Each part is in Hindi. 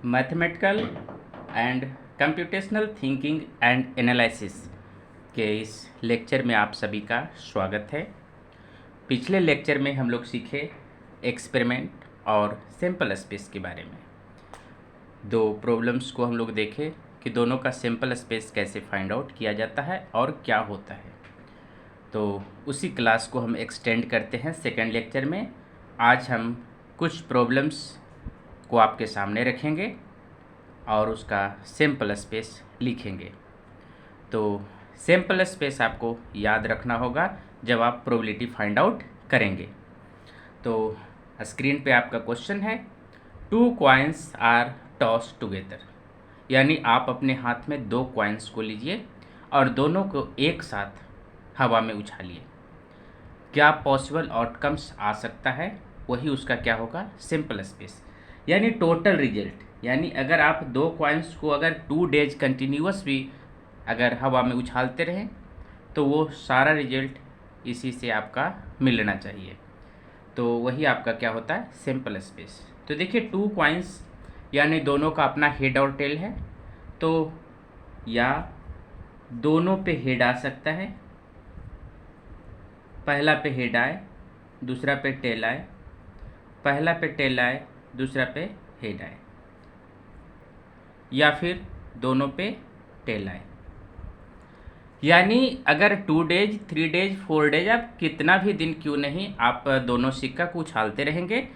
Mathematical and computational thinking and analysis के इस लेक्चर में आप सभी का स्वागत है। पिछले लेक्चर में हम लोग सीखे एक्सपेरिमेंट और सिंपल स्पेस के बारे में। दो प्रॉब्लम्स को हम लोग देखे कि दोनों का सिंपल स्पेस कैसे फाइंड आउट किया जाता है और क्या होता है। तो उसी क्लास को हम एक्सटेंड करते हैं सेकेंड लेक्चर में। आज हम कुछ प्रॉब्लम्स को आपके सामने रखेंगे और उसका सिंपल स्पेस लिखेंगे। तो सिंपल स्पेस आपको याद रखना होगा जब आप प्रोबेबिलिटी फाइंड आउट करेंगे। तो स्क्रीन पे आपका क्वेश्चन है, 2 कॉइन्स आर टॉस टुगेदर, यानी आप अपने हाथ में 2 कॉइन्स को लीजिए और दोनों को एक साथ हवा में उछालिए। क्या पॉसिबल आउटकम्स आ सकता है, वही उसका क्या होगा, सिंपल स्पेस यानी टोटल रिजल्ट। यानी अगर आप 2 कॉइन्स को अगर 2 डेज कंटिन्यूस भी अगर हवा में उछालते रहें तो वो सारा रिजल्ट इसी से आपका मिलना चाहिए। तो वही आपका क्या होता है, सिंपल स्पेस। तो देखिए 2 कॉइन्स यानी दोनों का अपना हेड और टेल है, तो या दोनों पे हेड आ सकता है, पहला पे हेड आए दूसरा पे टेल आए, पहला पे टेल आए दूसरा पे हेड आए, या फिर दोनों पे टेल आए। यानी अगर 2 डेज 3 डेज 4 डेज आप कितना भी दिन क्यों नहीं आप दोनों सिक्का को उछालते रहेंगे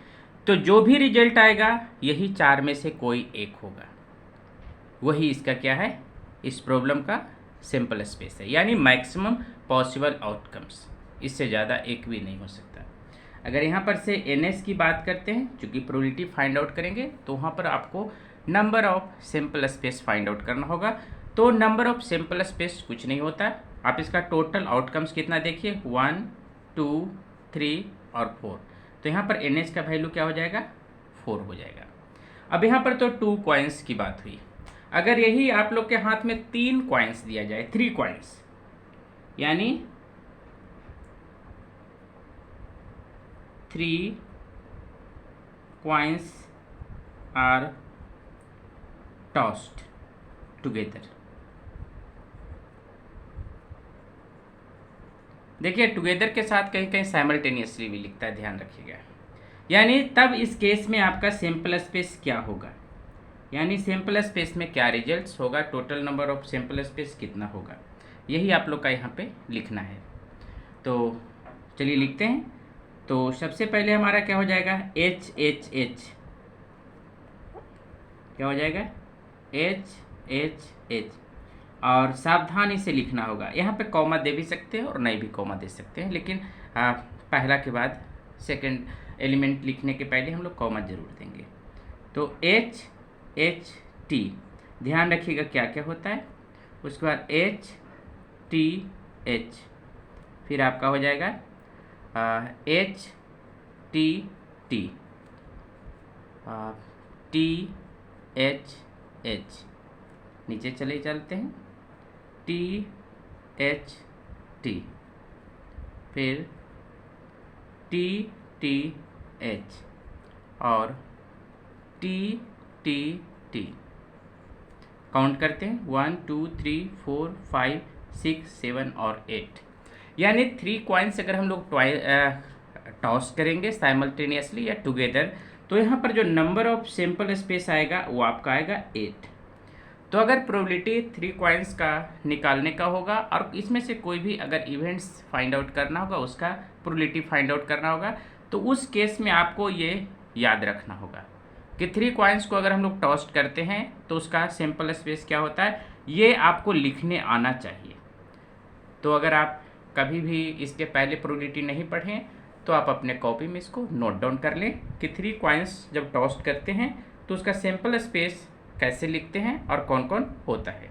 तो जो भी रिजल्ट आएगा यही 4 में से कोई एक होगा। वही इसका क्या है, इस प्रॉब्लम का सिंपल स्पेस है, यानी मैक्सिमम पॉसिबल आउटकम्स। इससे ज़्यादा एक भी नहीं हो सकता। अगर यहाँ पर से NS की बात करते हैं, चूँकि प्रोबेबिलिटी फाइंड आउट करेंगे तो वहाँ पर आपको number of simple space find out करना होगा। तो नंबर ऑफ सिंपल स्पेस कुछ नहीं होता, आप इसका टोटल आउटकम्स कितना देखिए, 1 2 3 और 4। तो यहाँ पर NH का वैल्यू क्या हो जाएगा, 4 हो जाएगा। अब यहाँ पर तो 2 कॉइन्स की बात हुई। अगर यही आप लोग के हाथ में 3 कॉइन्स दिया जाए, 3 कॉइन्स, यानी 3 coins are tossed together। देखिए टुगेदर के साथ कहीं कहीं साइमल्टेनियसली भी लिखता है, ध्यान रखिएगा। यानी तब इस केस में आपका सिंपल स्पेस क्या होगा, यानी सिंपल स्पेस में क्या रिजल्ट्स होगा, total number of simple space कितना होगा, यही आप लोग का यहाँ पे लिखना है। तो चलिए लिखते हैं। तो सबसे पहले हमारा क्या हो जाएगा, HHH, क्या हो जाएगा, HHH। और सावधानी से लिखना होगा, यहाँ पे कॉमा दे भी सकते हैं और नहीं भी कॉमा दे सकते हैं, लेकिन पहला के बाद सेकंड एलिमेंट लिखने के पहले हम लोग कॉमा जरूर देंगे। तो HHT, ध्यान रखिएगा क्या क्या होता है। उसके बाद HTH, फिर आपका हो जाएगा HTT, THH, नीचे चले चलते हैं, THT, फिर TTH और TTT। काउंट करते हैं, 1 2 3 4 5 6 7 और 8। यानी 3 कॉइन्स अगर हम लोग टॉस करेंगे साइमल्टेनियसली या टुगेदर तो यहाँ पर जो नंबर ऑफ सिंपल स्पेस आएगा वो आपका आएगा 8। तो अगर प्रोबेबिलिटी 3 कॉइन्स का निकालने का होगा और इसमें से कोई भी अगर इवेंट्स फाइंड आउट करना होगा, उसका प्रोबेबिलिटी फाइंड आउट करना होगा, तो उस केस में आपको ये याद रखना होगा कि 3 कॉइन्स को अगर हम लोग टॉस करते हैं तो उसका सिंपल स्पेस क्या होता है, ये आपको लिखने आना चाहिए। तो अगर आप कभी भी इसके पहले प्रोबेबिलिटी नहीं पढ़ें तो आप अपने कॉपी में इसको नोट डाउन कर लें कि 3 कॉइन्स जब टॉस करते हैं तो उसका सिंपल स्पेस कैसे लिखते हैं और कौन कौन होता है।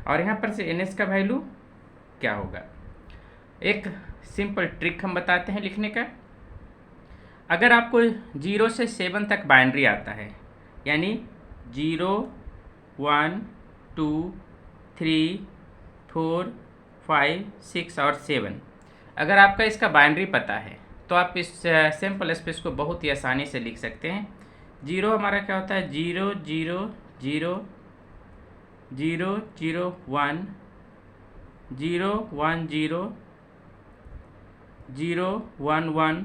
और यहाँ पर से NS का वैल्यू क्या होगा, एक सिंपल ट्रिक हम बताते हैं लिखने का। अगर आपको 0 से 7 तक बाइनरी आता है, यानी 0 1 2 3 4 5 6 और 7, अगर आपका इसका बाइनरी पता है तो आप इस सिंपल स्पेस को बहुत ही आसानी से लिख सकते हैं जीरो हमारा क्या होता है, 0 0 0 0 0 1 0 1 0 0 1 1,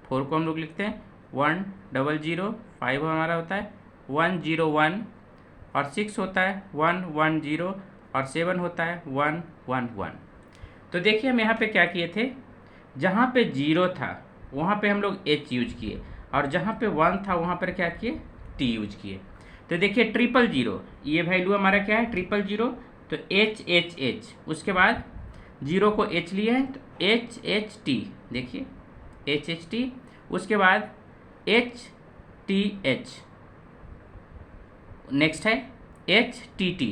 4 को हम लोग लिखते हैं 1 0 0, 5 हमारा होता है 1 0 1, और 6 होता है 1 1 0, और 7 होता है 1 1 1। तो देखिए हम यहाँ पे क्या किए थे, जहाँ पे 0 था वहाँ पे हम लोग H यूज किए, और जहाँ पे 1 था वहाँ पर क्या किए, T यूज किए। तो देखिए 000, ये वैल्यू हमारा क्या है 000, तो H H H, उसके बाद 0 को H लिया है तो H H T, देखिए H H T, उसके बाद H T H, नेक्स्ट है H T T,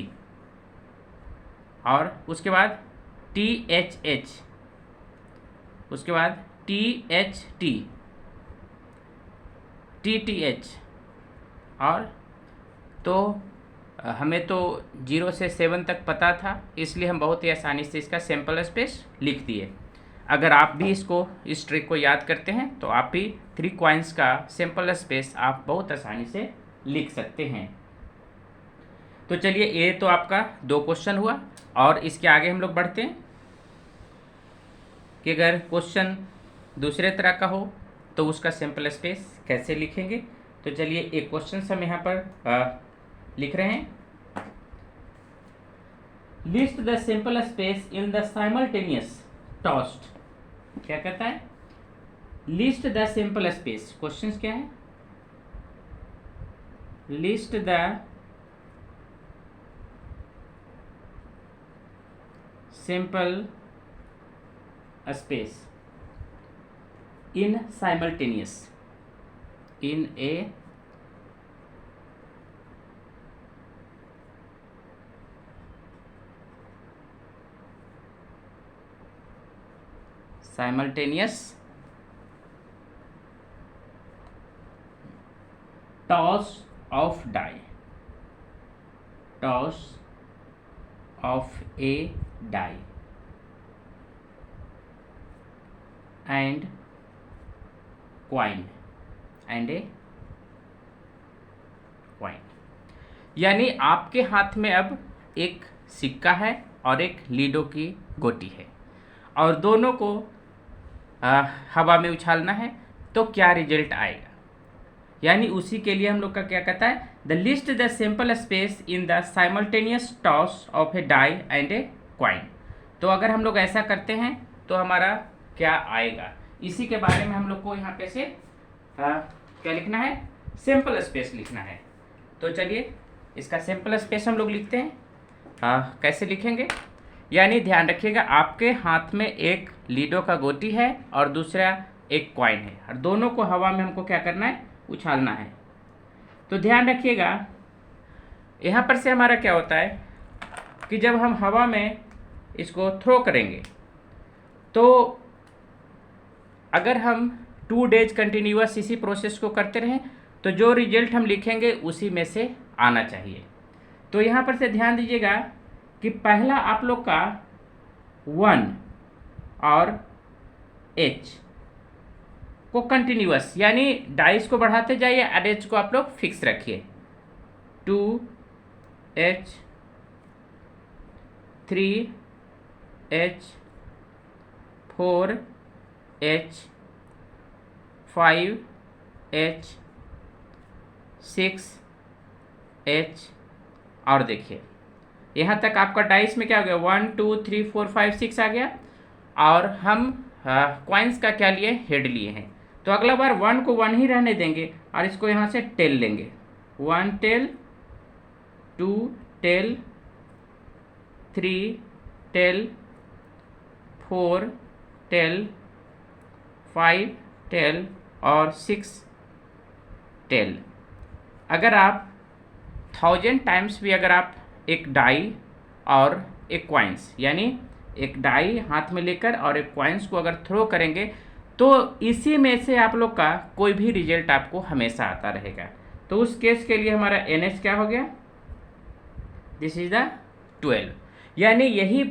और उसके बाद T H H, उसके बाद T H T, T T H, और तो हमें तो 0 से 7 तक पता था, इसलिए हम बहुत ही आसानी से इसका सैम्पल स्पेस लिख दिए। अगर आप भी इस ट्रिक को याद करते हैं तो आप भी 3 कॉइन्स का सैम्पल स्पेस आप बहुत आसानी से लिख सकते हैं। तो चलिए ये तो आपका 2 क्वेश्चन हुआ, और इसके आगे हम लोग बढ़ते हैं कि अगर क्वेश्चन दूसरे तरह का हो तो उसका सैम्पल स्पेस कैसे लिखेंगे। तो चलिए एक क्वेश्चन हम यहाँ पर लिख रहे हैं, list the sample space in the simultaneous toast. क्या कहता है, list the sample space, question क्या है, list the sample space in simultaneous, in A simultaneous toss of die, toss of a die and coin and a coin। यानी आपके हाथ में अब एक सिक्का है और एक लीडो की गोटी है, और दोनों को हवा में उछालना है, तो क्या रिजल्ट आएगा। यानी उसी के लिए हम लोग का क्या कहता है, the list the sample space in the simultaneous toss of a die and a coin. तो अगर हम लोग ऐसा करते हैं तो हमारा क्या आएगा, इसी के बारे में हम लोग को यहाँ पे से क्या लिखना है, सैम्पल स्पेस लिखना है। तो चलिए इसका सैम्पल स्पेस हम लोग लिखते हैं, कैसे लिखेंगे, यानी ध्यान रखिएगा आपके हाथ में एक लीडो का गोटी है और दूसरा एक कॉइन है, और दोनों को हवा में हमको क्या करना है, उछालना है। तो ध्यान रखिएगा यहाँ पर से हमारा क्या होता है कि जब हम हवा में इसको थ्रो करेंगे, तो अगर हम 2 डेज कंटिन्यूअस इसी प्रोसेस को करते रहें तो जो रिजल्ट हम लिखेंगे उसी में से आना चाहिए। तो यहाँ पर से ध्यान दीजिएगा कि पहला आप लोग का 1 और H को कंटिन्यूअस, यानी डाइस को बढ़ाते जाइए और H को आप लोग फिक्स रखिए, 2H 3H 4H 5H 6H, और देखिए यहाँ तक आपका डाइस में क्या हो गया, 1 2 3 4 5 6 आ गया, और हम कॉइन्स का क्या लिए, हेड लिए हैं। तो अगला बार 1 को 1 ही रहने देंगे और इसको यहाँ से टेल लेंगे, 1 tail 2 tail 3 tail 4 tail 5 tail और 6 टेल। अगर आप 1000 टाइम्स भी अगर आप एक डाई और एक कॉइन्स, यानी एक डाई हाथ में लेकर और एक कॉइन्स को अगर थ्रो करेंगे तो इसी में से आप लोग का कोई भी रिजल्ट आपको हमेशा आता रहेगा। तो उस केस के लिए हमारा NH क्या हो गया, दिस इज द 12, यानी यही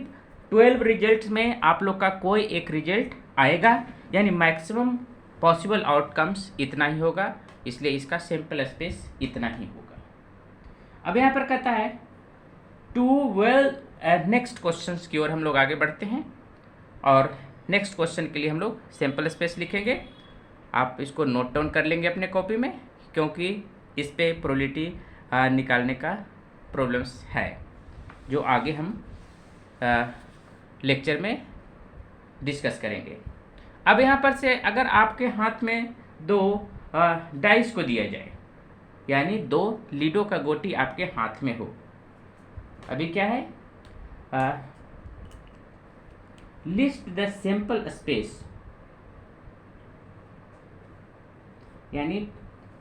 12 रिजल्ट्स में आप लोग का कोई एक रिजल्ट आएगा, यानी मैक्सिमम पॉसिबल आउटकम्स इतना ही होगा। इसलिए इसका सैंपल स्पेस इतना ही होगा। अब यहाँ पर कहता है नेक्स्ट क्वेश्चन की ओर हम लोग आगे बढ़ते हैं और नेक्स्ट क्वेश्चन के लिए हम लोग सैंपल स्पेस लिखेंगे। आप इसको नोट डाउन कर लेंगे अपने कॉपी में, क्योंकि इस पे प्रोबेबिलिटी निकालने का प्रॉब्लम्स है जो आगे हम लेक्चर में डिस्कस करेंगे। अब यहाँ पर से अगर आपके हाथ में दो डाइस को दिया जाए, यानी दो लीडो का गोटी आपके हाथ में हो, अभी क्या है, लिस्ट द सैंपल स्पेस, यानी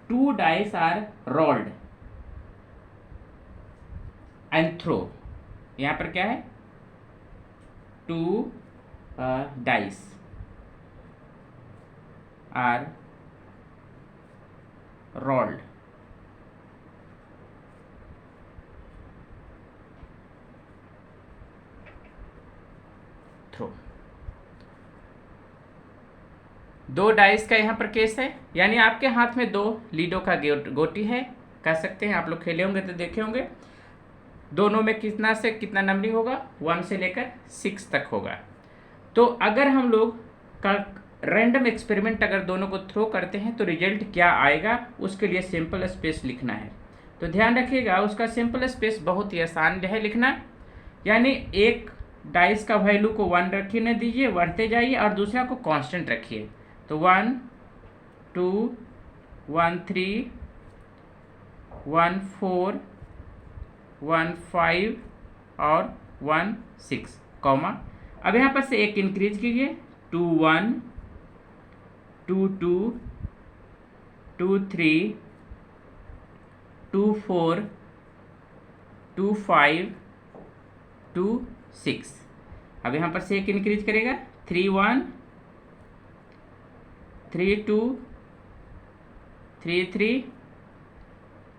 2 dice are rolled and throw. यहाँ पर क्या है, 2 dice are rolled through। 2 dice का यहाँ पर केस है, यानी आपके हाथ में 2 लीडो का गोटी है, कह सकते हैं, आप लोग खेले होंगे तो देखे होंगे, दोनों में कितना से कितना नंबरिंग होगा, 1 से लेकर 6 तक होगा। तो अगर हम लोग का रैंडम एक्सपेरिमेंट अगर दोनों को थ्रो करते हैं तो रिजल्ट क्या आएगा, उसके लिए सिंपल स्पेस लिखना है। तो ध्यान रखिएगा, उसका सिंपल स्पेस बहुत ही आसान है लिखना, यानी एक डाइस का वैल्यू को 1 रखने दीजिए, बढ़ते जाइए, और दूसरा को कांस्टेंट रखिए। तो 1 2 1 3 1 4 1 5 और 1 6 कॉमा। अब यहाँ पर से एक इंक्रीज कीजिए, 2 1 2 2 2 3 2 4 2 5 2 6। अब यहाँ पर से एक इंक्रीज करेगा, 3 1 3 2 3 3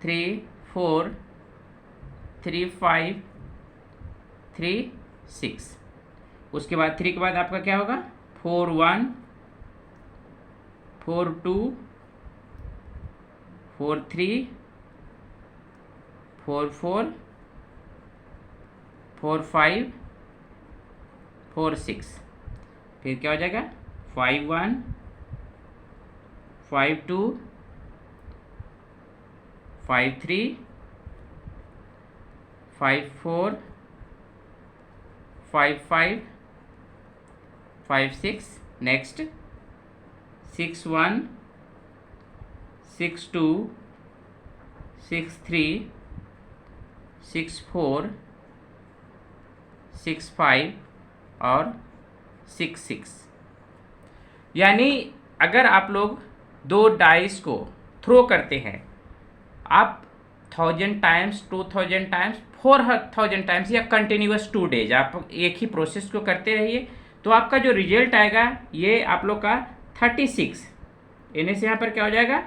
3 4 3 5 3 6। उसके बाद 3 के बाद आपका क्या होगा, 4 1 4 2 4 3 4 4 4 5 4 6। फिर क्या हो जाएगा, 5 1 5 2 5 3 5 4 5 5 5 6। नेक्स्ट 6 1 6 2 6 3 6 4 6 5 और 6 6। यानी अगर आप लोग 2 डाइस को थ्रो करते हैं, आप 1000 टाइम्स 2000 टाइम्स 4000 टाइम्स या कंटिन्यूअस 2 डेज आप एक ही प्रोसेस को करते रहिए, तो आपका जो रिजल्ट आएगा ये आप लोग का 36 इन्हें से यहाँ पर क्या हो जाएगा,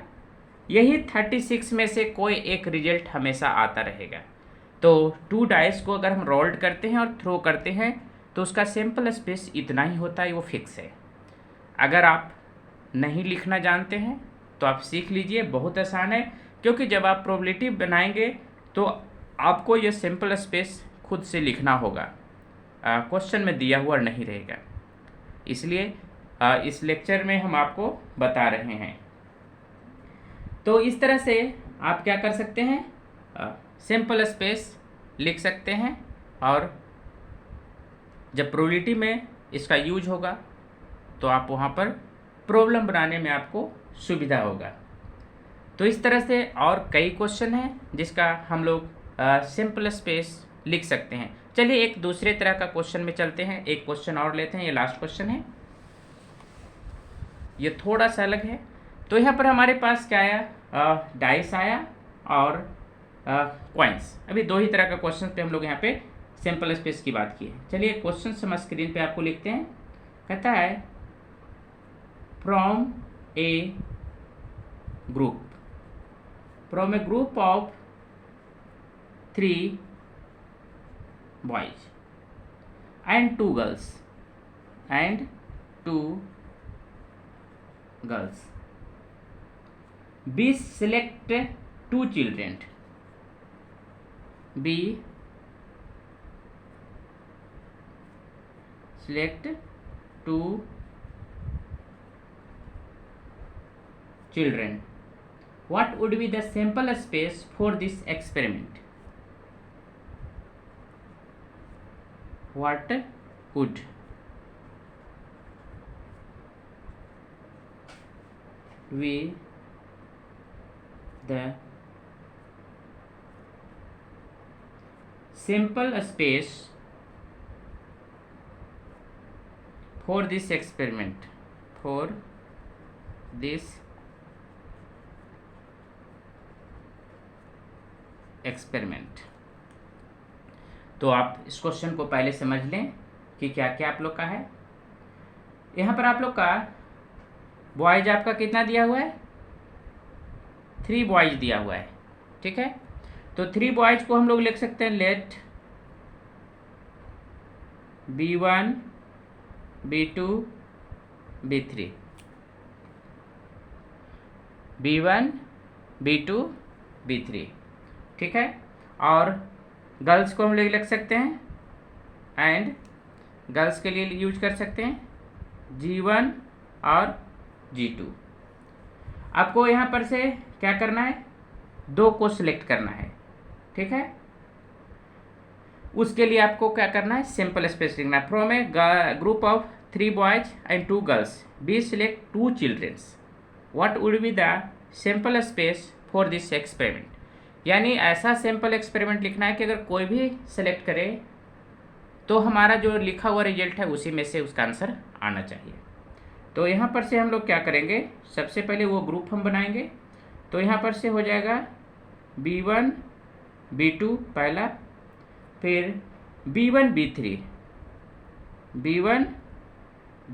यही 36 में से कोई एक रिजल्ट हमेशा आता रहेगा। तो 2 डाइस को अगर हम रोल्ड करते हैं और थ्रो करते हैं तो उसका सैंपल स्पेस इतना ही होता है, वो फिक्स है। अगर आप नहीं लिखना जानते हैं तो आप सीख लीजिए, बहुत आसान है, क्योंकि जब आप प्रोबेबिलिटी बनाएंगे तो आपको ये सिंपल स्पेस खुद से लिखना होगा, क्वेश्चन में दिया हुआ नहीं रहेगा। इसलिए इस लेक्चर में हम आपको बता रहे हैं। तो इस तरह से आप क्या कर सकते हैं, सिंपल स्पेस लिख सकते हैं, और जब प्रोबेबिलिटी में इसका यूज होगा तो आप वहाँ पर प्रॉब्लम बनाने में आपको सुविधा होगा। तो इस तरह से और कई क्वेश्चन हैं जिसका हम लोग सिंपल स्पेस लिख सकते हैं। चलिए एक दूसरे तरह का क्वेश्चन में चलते हैं, एक क्वेश्चन और लेते हैं, ये लास्ट क्वेश्चन है, ये थोड़ा सा अलग है। तो यहाँ पर हमारे पास क्या आया, डाइस आया और कॉइन्स। अभी 2 ही तरह का क्वेश्चन पे हम लोग यहाँ पे सिंपल स्पेस की बात की है। चलिए क्वेश्चन हम स्क्रीन पे आपको लिखते हैं। कहता है from a group of 3 boys and 2 girls be select 2 children, be select 2 children. What would be the sample space for this experiment? What would be the sample space for this experiment? For this experiment. तो आप इस क्वेश्चन को पहले समझ लें कि क्या क्या आप लोग का है। यहाँ पर आप लोग का बॉयज आपका कितना दिया हुआ है, 3 बॉयज दिया हुआ है, ठीक है। तो 3 बॉयज को हम लोग लिख सकते हैं late B1 B2 B3, B1 B2 B3, ठीक है। और गर्ल्स को हम लोग लिख सकते हैं, एंड गर्ल्स के लिए यूज कर सकते हैं G1 और G2। आपको यहाँ पर से क्या करना है, 2 को सिलेक्ट करना है, ठीक है। उसके लिए आपको क्या करना है, सिंपल स्पेस लिखना है। From a group of 3 boys and 2 girls be select 2 childrens, what would be the simple space for this experiment. यानी ऐसा सिंपल एक्सपेरिमेंट लिखना है कि अगर कोई भी सिलेक्ट करे तो हमारा जो लिखा हुआ रिजल्ट है उसी में से उसका आंसर आना चाहिए। तो यहाँ पर से हम लोग क्या करेंगे, सबसे पहले वो ग्रुप हम बनाएंगे। तो यहाँ पर से हो जाएगा B1 B2 पहला, फिर B1 B3, B1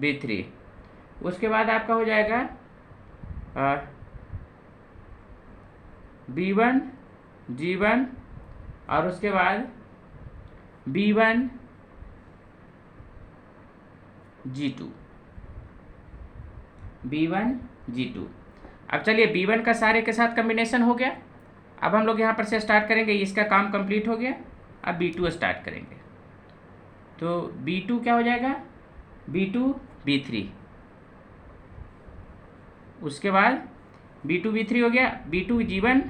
B3, उसके बाद आपका हो जाएगा B1 G1, और उसके बाद B1 G2, B1 G2। अब चलिए B1 का सारे के साथ कम्बिनेशन हो गया। अब हम लोग यहाँ पर से स्टार्ट करेंगे, इसका काम कंप्लीट हो गया। अब B2 स्टार्ट करेंगे। तो B2 क्या हो जाएगा, B2 B3, उसके बाद B2 B3 हो गया, B2 G1,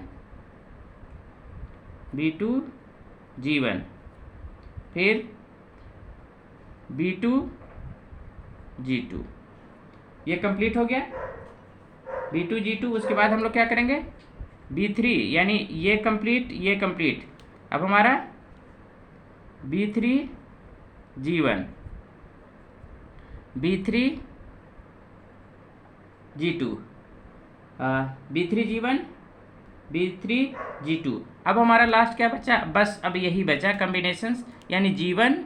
B2 G1, फिर B2 G2, ये कंप्लीट हो गया B2 G2। उसके बाद हम लोग क्या करेंगे, B3, यानी ये कंप्लीट ये कंप्लीट। अब हमारा B3 G1, B3 G2, B3 G1, B3 G2। अब हमारा लास्ट क्या बचा, बस अब यही बचा कॉम्बिनेशंस, यानी G1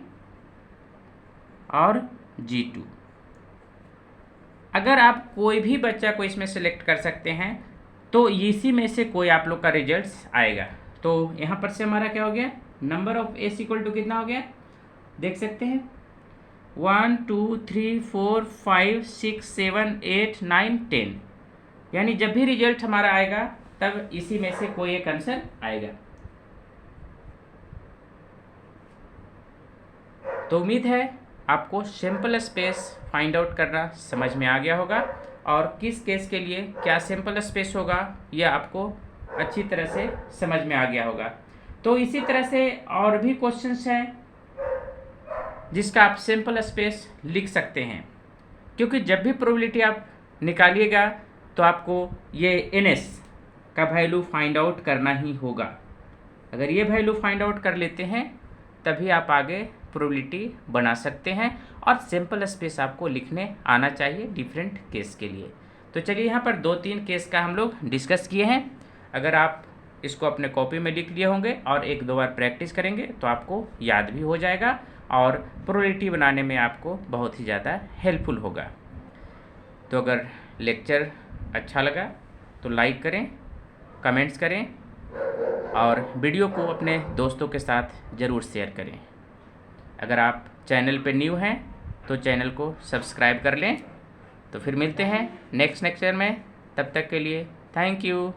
और G2। अगर आप कोई भी बच्चा को इसमें सेलेक्ट कर सकते हैं तो इसी में से कोई आप लोग का रिजल्ट्स आएगा। तो यहाँ पर से हमारा क्या हो गया, number of S equal to कितना हो गया, देख सकते हैं 1 2 3 4 5 6 7 8 9 10, यानी जब भी रिजल्ट हमारा आएगा तब इसी में से कोई एक आंसर आएगा। तो उम्मीद है आपको सिंपल स्पेस फाइंड आउट करना समझ में आ गया होगा, और किस केस के लिए क्या सिंपल स्पेस होगा यह आपको अच्छी तरह से समझ में आ गया होगा। तो इसी तरह से और भी क्वेश्चंस हैं जिसका आप सिंपल स्पेस लिख सकते हैं, क्योंकि जब भी प्रोबेबिलिटी आप निकालिएगा तो आपको ये NS का वैल्यू फाइंड आउट करना ही होगा। अगर ये वैल्यू फाइंड आउट कर लेते हैं तभी आप आगे प्रोबेबिलिटी बना सकते हैं, और सिंपल स्पेस आपको लिखने आना चाहिए डिफरेंट केस के लिए। तो चलिए यहाँ पर 2-3 केस का हम लोग डिस्कस किए हैं। अगर आप इसको अपने कॉपी में लिख लिए होंगे और 1-2 बार प्रैक्टिस करेंगे तो आपको याद भी हो जाएगा और प्रोबेबिलिटी बनाने में आपको बहुत ही ज़्यादा हेल्पफुल होगा। तो अगर लेक्चर अच्छा लगा तो लाइक करें, कमेंट्स करें, और वीडियो को अपने दोस्तों के साथ ज़रूर शेयर करें। अगर आप चैनल पे न्यू हैं तो चैनल को सब्सक्राइब कर लें। तो फिर मिलते हैं नेक्स्ट लेक्चर में, तब तक के लिए थैंक यू।